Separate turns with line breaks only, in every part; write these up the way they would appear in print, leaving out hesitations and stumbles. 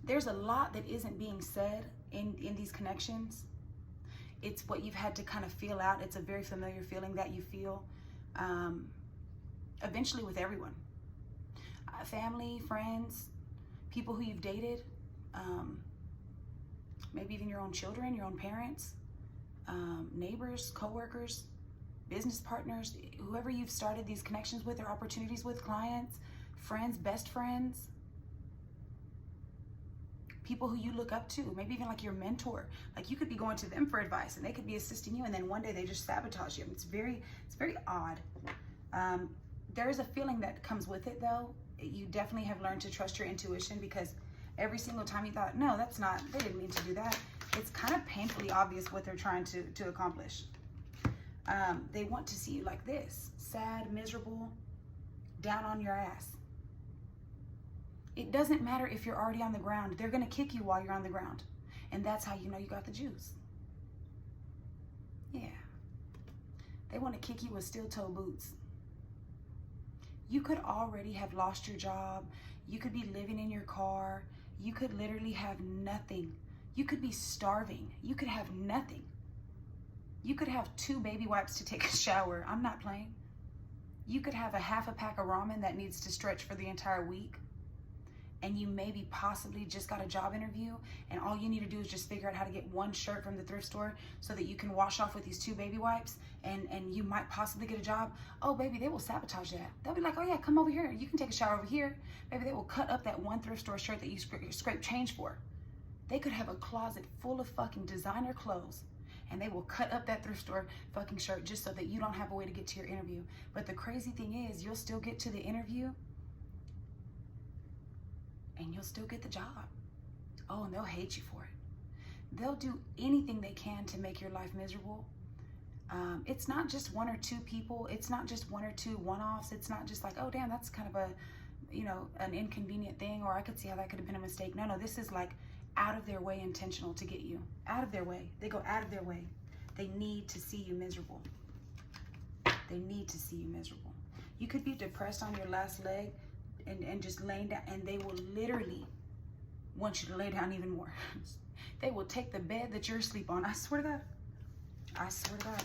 There's a lot that isn't being said in these connections. It's what you've had to kind of feel out. It's a very familiar feeling that you feel eventually with everyone. Family, friends, people who you've dated, maybe even your own children, your own parents, neighbors, coworkers, business partners, whoever you've started these connections with or opportunities with, clients, friends, best friends, people who you look up to, maybe even like your mentor. Like you could be going to them for advice and they could be assisting you, and then one day they just sabotage you. It's very odd. There is a feeling that comes with it though. You definitely have learned to trust your intuition, because every single time you thought, no, that's not, they didn't mean to do that. It's kind of painfully obvious what they're trying to accomplish. They want to see you like this, sad, miserable, down on your ass. It doesn't matter if you're already on the ground. They're going to kick you while you're on the ground. And that's how you know you got the juice. Yeah. They want to kick you with steel-toe boots. You could already have lost your job. You could be living in your car. You could literally have nothing. You could be starving. You could have nothing. You could have 2 baby wipes to take a shower. I'm not playing. You could have a half a pack of ramen that needs to stretch for the entire week. And you maybe possibly just got a job interview, and all you need to do is just figure out how to get 1 shirt from the thrift store so that you can wash off with these 2 baby wipes, and you might possibly get a job. Oh baby, they will sabotage that. They'll be like, oh yeah, come over here. You can take a shower over here. Maybe they will cut up that 1 thrift store shirt that you scrape change for. They could have a closet full of fucking designer clothes, and they will cut up that thrift store fucking shirt just so that you don't have a way to get to your interview. But the crazy thing is, you'll still get to the interview and you'll still get the job. Oh, and they'll hate you for it. They'll do anything they can to make your life miserable. It's not just 1 or 2 people. It's not just 1 or 2 one-offs. It's not just like, oh damn, that's kind of a, an inconvenient thing, or I could see how that could have been a mistake. No, this is like out of their way, intentional to get you. Out of their way. They go out of their way. They need to see you miserable. They need to see you miserable. You could be depressed on your last leg, and just laying down, and they will literally want you to lay down even more. They will take the bed that you're asleep on. I swear to God. I swear to God.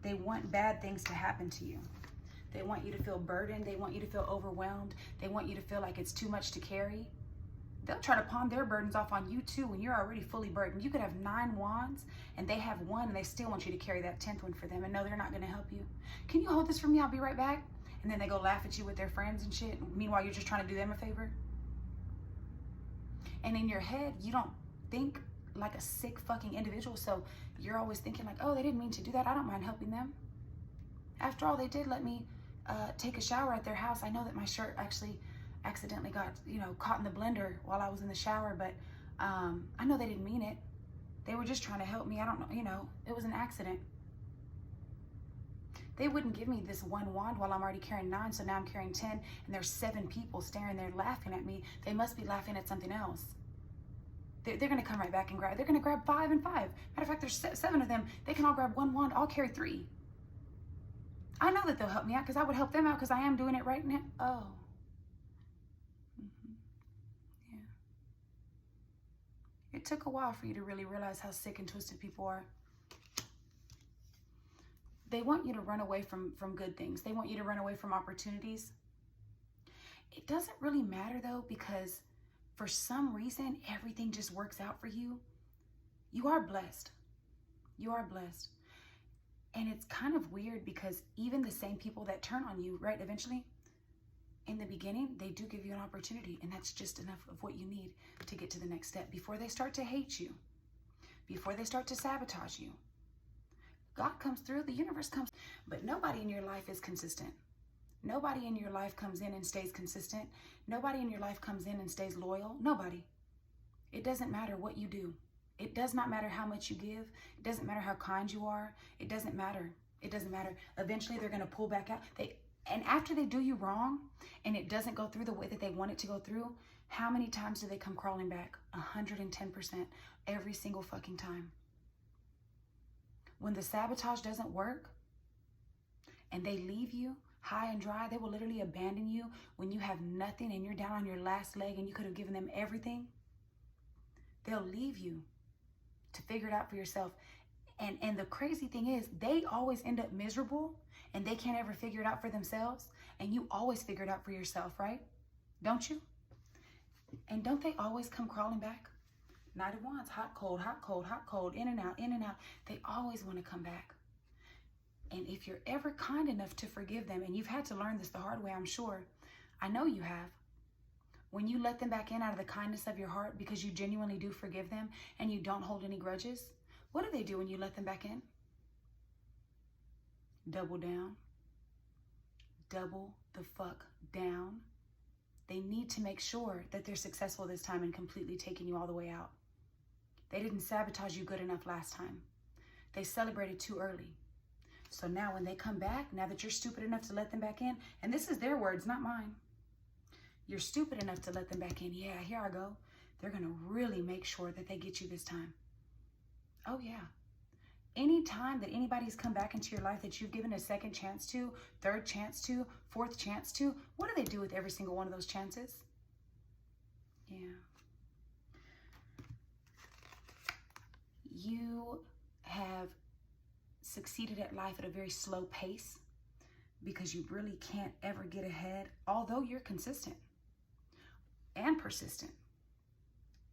They want bad things to happen to you. They want you to feel burdened. They want you to feel overwhelmed. They want you to feel like it's too much to carry. They'll try to palm their burdens off on you too when you're already fully burdened. You could have 9 wands and they have 1, and they still want you to carry that 10th one for them, and no, they're not going to help you. Can you hold this for me? I'll be right back. And then they go laugh at you with their friends and shit. Meanwhile, you're just trying to do them a favor. And in your head, you don't think like a sick fucking individual. So you're always thinking like, oh, they didn't mean to do that. I don't mind helping them. After all, they did let me take a shower at their house. I know that my shirt actually accidentally got, caught in the blender while I was in the shower. But I know they didn't mean it. They were just trying to help me. I don't know, it was an accident. They wouldn't give me this 1 wand while I'm already carrying 9, so now I'm carrying 10, and there's 7 people staring there laughing at me. They must be laughing at something else. They're going to come right back and grab. They're going to grab 5 and 5. Matter of fact, there's 7 of them. They can all grab 1 wand. I'll carry 3. I know that they'll help me out because I would help them out because I am doing it right now. Oh. Yeah. It took a while for you to really realize how sick and twisted people are. They want you to run away from good things. They want you to run away from opportunities. It doesn't really matter though, because for some reason, everything just works out for you. You are blessed. You are blessed. And it's kind of weird because even the same people that turn on you, right, eventually, in the beginning, they do give you an opportunity, and that's just enough of what you need to get to the next step before they start to hate you, before they start to sabotage you. God comes through, the universe comes, but nobody in your life is consistent. Nobody in your life comes in and stays consistent. Nobody in your life comes in and stays loyal. Nobody. It doesn't matter what you do. It does not matter how much you give. It doesn't matter how kind you are. It doesn't matter. It doesn't matter. Eventually they're going to pull back out. And after they do you wrong and it doesn't go through the way that they want it to go through, how many times do they come crawling back? 110% every single fucking time. When the sabotage doesn't work and they leave you, high and dry. They will literally abandon you when you have nothing and you're down on your last leg and you could have given them everything. They'll leave you to figure it out for yourself. And the crazy thing is, they always end up miserable and they can't ever figure it out for themselves. And you always figure it out for yourself, right? Don't you? And don't they always come crawling back? Night of Wands, hot, cold, hot, cold, hot, cold, in and out, in and out. They always want to come back. And if you're ever kind enough to forgive them, and you've had to learn this the hard way, I'm sure. I know you have. When you let them back in out of the kindness of your heart because you genuinely do forgive them and you don't hold any grudges, what do they do when you let them back in? Double down. Double the fuck down. They need to make sure that they're successful this time and completely taking you all the way out. They didn't sabotage you good enough last time. They celebrated too early. So now when they come back, now that you're stupid enough to let them back in, and this is their words, not mine. You're stupid enough to let them back in. Yeah, here I go. They're going to really make sure that they get you this time. Oh, yeah. Any time that anybody's come back into your life that you've given a second chance to, third chance to, fourth chance to, what do they do with every single one of those chances? Yeah. You have succeeded at life at a very slow pace because you really can't ever get ahead, although you're consistent and persistent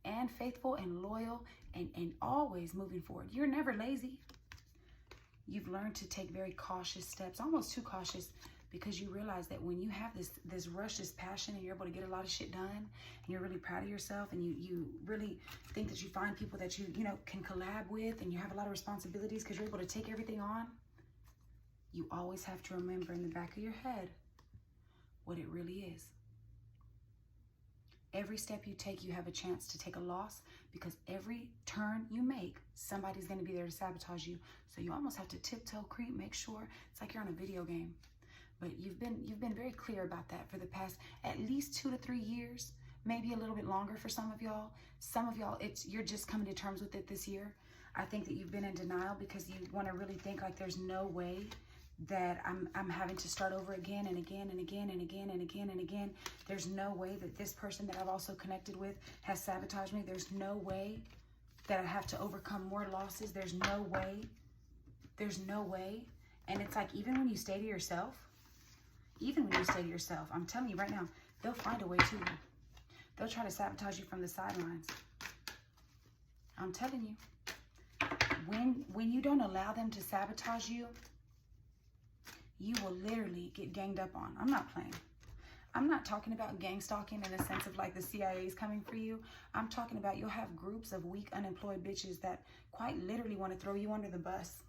and faithful and loyal and always moving forward. You're never lazy. You've learned to take very cautious steps, almost too cautious, because you realize that when you have this rush, this passion, and you're able to get a lot of shit done, and you're really proud of yourself, and you really think that you find people that you can collab with, and you have a lot of responsibilities because you're able to take everything on, you always have to remember in the back of your head what it really is. Every step you take, you have a chance to take a loss, because every turn you make, somebody's going to be there to sabotage you. So you almost have to tiptoe, creep, make sure. It's like you're on a video game. But you've been very clear about that for the past at least 2 to 3 years, maybe a little bit longer for some of y'all. Some of y'all, you're just coming to terms with it this year. I think that you've been in denial because you want to really think like there's no way that I'm having to start over again and again and again and again and again and again. There's no way that this person that I've also connected with has sabotaged me. There's no way that I have to overcome more losses. There's no way. There's no way. And it's like, even when you stay to yourself, I'm telling you right now, they'll find a way to you. They'll try to sabotage you from the sidelines. I'm telling you, when you don't allow them to sabotage you, you will literally get ganged up on. I'm not playing. I'm not talking about gang stalking in the sense of like the CIA is coming for you. I'm talking about you'll have groups of weak, unemployed bitches that quite literally want to throw you under the bus.